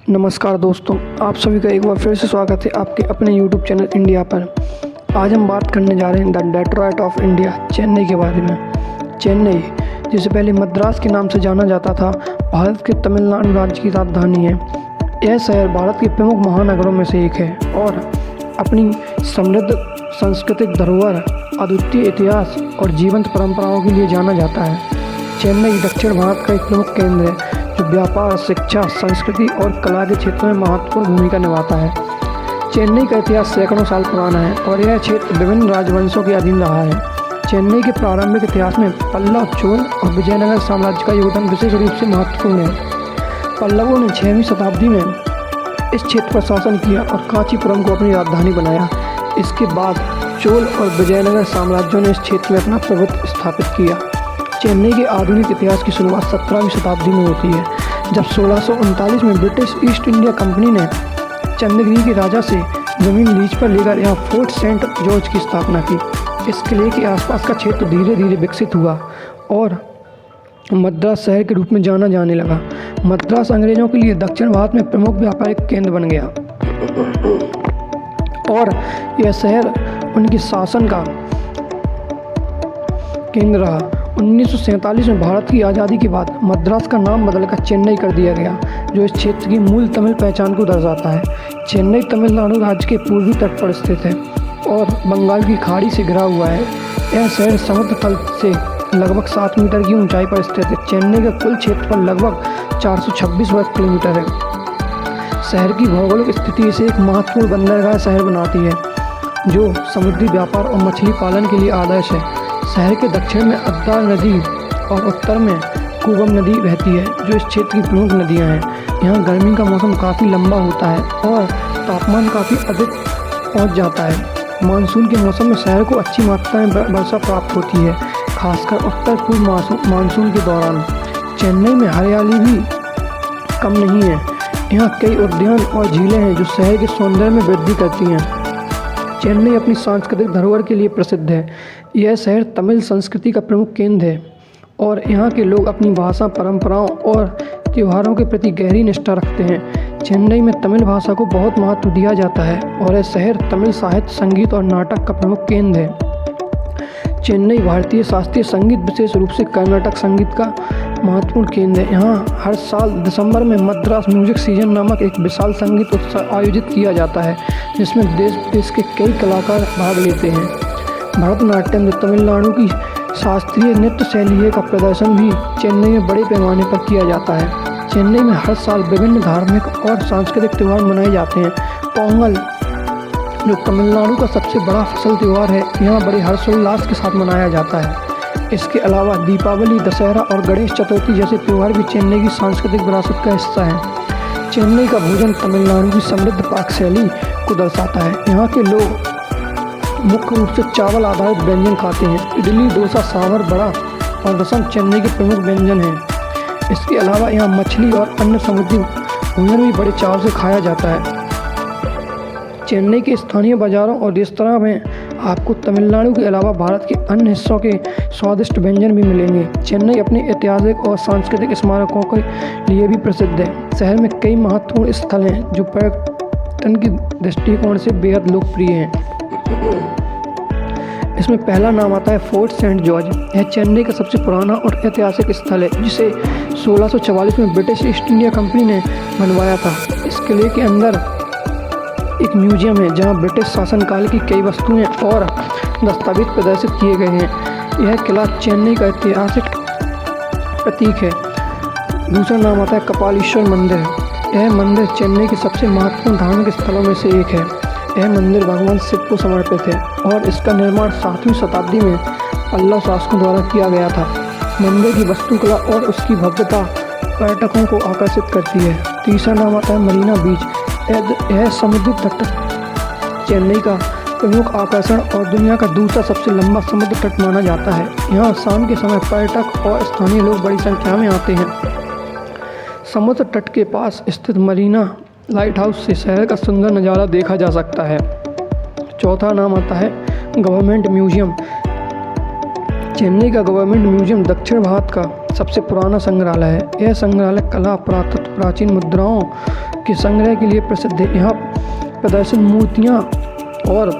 नमस्कार दोस्तों, आप सभी का एक बार फिर से स्वागत है आपके अपने YouTube चैनल इंडिया पर। आज हम बात करने जा रहे हैं the Detroit of India, Chennai के बारे में। चेन्नई, जिसे पहले मद्रास के नाम से जाना जाता था, भारत के तमिलनाडु राज्य की राजधानी है। यह शहर भारत के प्रमुख महानगरों में से एक है और अपनी समृद्ध सांस्कृतिक धरोहर, अद्वितीय इतिहास और जीवंत परंपराओं के लिए जाना जाता है। चेन्नई दक्षिण भारत का एक प्रमुख केंद्र है जो व्यापार, शिक्षा, संस्कृति और कला के क्षेत्रों में महत्वपूर्ण भूमिका निभाता है। चेन्नई का इतिहास सैकड़ों साल पुराना है और यह क्षेत्र विभिन्न राजवंशों के अधीन रहा है। चेन्नई के प्रारंभिक इतिहास में पल्लव, चोल और विजयनगर साम्राज्य का योगदान विशेष रूप से महत्वपूर्ण है। पल्लवों ने 6वीं शताब्दी में इस क्षेत्र पर शासन किया और कांचीपुरम को अपनी राजधानी बनाया। इसके बाद चोल और विजयनगर साम्राज्यों ने इस क्षेत्र में अपना प्रभुत्व स्थापित किया। चेन्नई के आधुनिक इतिहास की शुरुआत 17वीं शताब्दी में होती है, जब 1639 में ब्रिटिश ईस्ट इंडिया कंपनी ने चंद्रगिरी के राजा से जमीन लीज पर लेकर यहाँ फोर्ट सेंट जॉर्ज की स्थापना की। इस किले के आसपास का क्षेत्र धीरे धीरे विकसित हुआ और मद्रास शहर के रूप में जाना जाने लगा। मद्रास अंग्रेजों के लिए दक्षिण भारत में प्रमुख व्यापारिक केंद्र बन गया और यह शहर उनके शासन का केंद्र रहा। 1947 में भारत की आज़ादी के बाद मद्रास का नाम बदलकर चेन्नई कर दिया गया, जो इस क्षेत्र की मूल तमिल पहचान को दर्शाता है। चेन्नई तमिलनाडु राज्य के पूर्वी तट पर स्थित है और बंगाल की खाड़ी से घिरा हुआ है। यह शहर समुद्र तल से लगभग 7 मीटर की ऊंचाई पर स्थित है। चेन्नई का कुल क्षेत्रफल लगभग 426 वर्ग किलोमीटर है। शहर की भौगोलिक स्थिति इसे एक महत्वपूर्ण बंदरगाह शहर बनाती है, जो समुद्री व्यापार और मछली पालन के लिए आदर्श है। शहर के दक्षिण में अद्दा नदी और उत्तर में कूवम नदी बहती है, जो इस क्षेत्र की प्रमुख नदियां हैं। यहाँ गर्मी का मौसम काफ़ी लंबा होता है और तापमान काफ़ी अधिक पहुँच जाता है। मानसून के मौसम में शहर को अच्छी मात्रा में वर्षा प्राप्त होती है, खासकर उत्तर पूर्व मानसून के दौरान। चेन्नई में हरियाली भी कम नहीं है। यहाँ कई उद्यान और झीलें हैं जो शहर के सौंदर्य में वृद्धि करती हैं। चेन्नई अपनी सांस्कृतिक धरोहर के लिए प्रसिद्ध है। यह शहर तमिल संस्कृति का प्रमुख केंद्र है और यहाँ के लोग अपनी भाषा, परंपराओं और त्योहारों के प्रति गहरी निष्ठा रखते हैं। चेन्नई में तमिल भाषा को बहुत महत्व दिया जाता है और यह शहर तमिल साहित्य, संगीत और नाटक का प्रमुख केंद्र है। चेन्नई भारतीय शास्त्रीय संगीत, विशेष रूप से कर्नाटक संगीत का महत्वपूर्ण केंद्र है। यहाँ हर साल दिसंबर में मद्रास म्यूजिक सीजन नामक एक विशाल संगीत उत्सव आयोजित किया जाता है, जिसमें देश विदेश के कई कलाकार भाग लेते हैं। भरतनाट्यम, जो तमिलनाडु की शास्त्रीय नृत्य शैली है, का प्रदर्शन भी चेन्नई में बड़े पैमाने पर किया जाता है। चेन्नई में हर साल विभिन्न धार्मिक और सांस्कृतिक त्यौहार मनाए जाते हैं। पोंगल, जो तमिलनाडु का सबसे बड़ा फसल त्यौहार है, यहाँ बड़े हर्षोल्लास के साथ मनाया जाता है। इसके अलावा दीपावली, दशहरा और गणेश चतुर्थी जैसे त्यौहार भी चेन्नई की सांस्कृतिक विरासत का हिस्सा है। चेन्नई का भोजन तमिलनाडु की समृद्ध पाक शैली को दर्शाता है। यहाँ के लोग मुख्य रूप से चावल आधारित व्यंजन खाते हैं। इडली, डोसा, सांभर, बड़ा और रसम चेन्नई के प्रमुख व्यंजन हैं। इसके अलावा यहाँ मछली और अन्य समुद्री भोजन भी बड़े चाव से खाया जाता है। चेन्नई के स्थानीय बाज़ारों और रेस्तरां में आपको तमिलनाडु के अलावा भारत के अन्य हिस्सों के स्वादिष्ट व्यंजन भी मिलेंगे। चेन्नई अपने ऐतिहासिक और सांस्कृतिक स्मारकों के लिए भी प्रसिद्ध है। शहर में कई महत्वपूर्ण स्थल हैं जो पर्यटन के दृष्टिकोण से बेहद लोकप्रिय हैं। इसमें पहला नाम आता है फोर्ट सेंट जॉर्ज। यह चेन्नई का सबसे पुराना और ऐतिहासिक स्थल है, जिसे 1644 में ब्रिटिश ईस्ट इंडिया कंपनी ने बनवाया था। इस किले के अंदर एक म्यूजियम है जहां ब्रिटिश शासनकाल की कई वस्तुएं और दस्तावेज प्रदर्शित किए गए हैं। यह किला चेन्नई का ऐतिहासिक प्रतीक है। दूसरा नाम आता है कपालीश्वर मंदिर। यह मंदिर चेन्नई के सबसे महत्वपूर्ण धार्मिक स्थलों में से एक है। यह मंदिर भगवान शिव को समर्पित है और इसका निर्माण 7वीं शताब्दी में पल्लव शासकों द्वारा किया गया था। मंदिर की वास्तुकला और उसकी भव्यता पर्यटकों को आकर्षित करती है। तीसरा नाम आता है मरीना बीच। यह समुद्री तट चेन्नई का प्रमुख आकर्षण और दुनिया का दूसरा सबसे लंबा समुद्र तट माना जाता है। यहाँ शाम के समय पर्यटक और स्थानीय लोग बड़ी संख्या में आते हैं। समुद्र तट के पास स्थित मरीना लाइट हाउस से शहर का सुंदर नज़ारा देखा जा सकता है। चौथा नाम आता है गवर्नमेंट म्यूजियम। चेन्नई का गवर्नमेंट म्यूजियम दक्षिण भारत का सबसे पुराना संग्रहालय है। यह संग्रहालय कला, पुरातत्व, प्राचीन मुद्राओं के संग्रह के लिए प्रसिद्ध है। यहाँ प्रदर्शित मूर्तियाँ और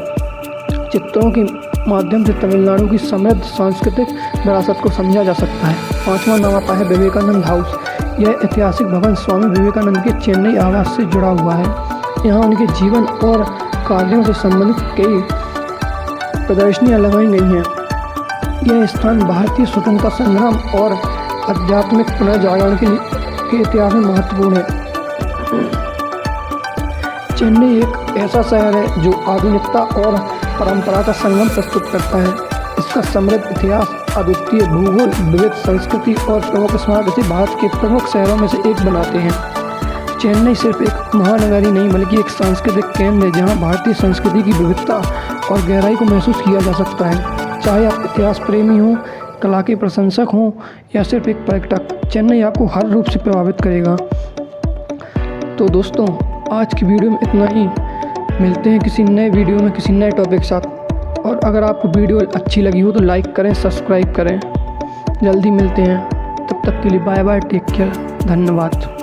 चित्रों के माध्यम से तमिलनाडु की समृद्ध सांस्कृतिक विरासत को समझा जा सकता है। 5वां नाम आता है विवेकानंद हाउस। यह ऐतिहासिक भवन स्वामी विवेकानंद के चेन्नई आवास से जुड़ा हुआ है। यहाँ उनके जीवन और कार्यों से संबंधित कई प्रदर्शनियाँ लगाई गई हैं। यह स्थान भारतीय स्वतंत्रता संग्राम और आध्यात्मिक पुनर्जागरण के इतिहास में महत्वपूर्ण है। चेन्नई एक ऐसा शहर है जो आधुनिकता और परंपरा का संगम प्रस्तुत करता है। इसका समृद्ध इतिहास, अद्वितीय भूगोल, विविध संस्कृति और प्रमुख स्मारक इसे भारत के प्रमुख शहरों में से एक बनाते हैं। चेन्नई सिर्फ एक महानगर ही नहीं बल्कि एक सांस्कृतिक केंद्र है जहां भारतीय संस्कृति की विविधता और गहराई को महसूस किया जा सकता है। चाहे आप इतिहास प्रेमी हों, कला के प्रशंसक हों या सिर्फ एक पर्यटक, चेन्नई आपको हर रूप से प्रभावित करेगा। तो दोस्तों, आज की वीडियो में इतना ही। मिलते हैं किसी नए वीडियो में किसी नए टॉपिक के साथ। और अगर आपको वीडियो अच्छी लगी हो तो लाइक करें, सब्सक्राइब करें। जल्दी मिलते हैं, तब तक के लिए बाय बाय, टेक केयर, धन्यवाद।